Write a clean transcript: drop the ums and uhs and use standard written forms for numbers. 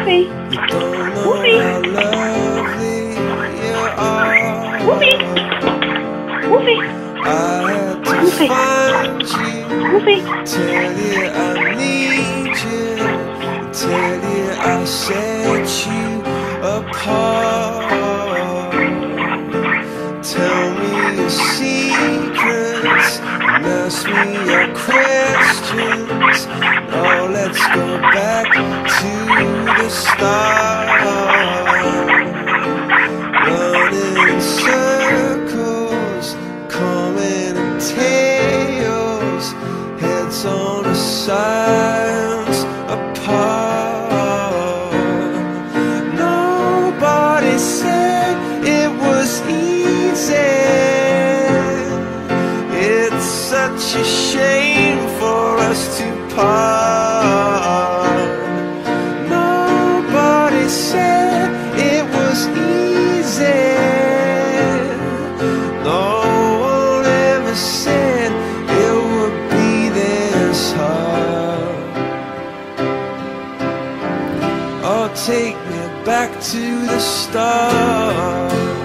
Wulfy. You don't know Wulfy. how lovely you are. Wulfy. Wulfy. I had to Wulfy. find you, Wulfy. tell you I need you, tell you I set you apart. Tell me your secrets and ask me your questions. Now let's go back to the start. Running in circles, coming in tails, heads on the sides apart. Nobody said it was easy. It's such a shame for us to part. Nobody said it was easy. No one ever said it would be this hard. Oh, take me back to the start.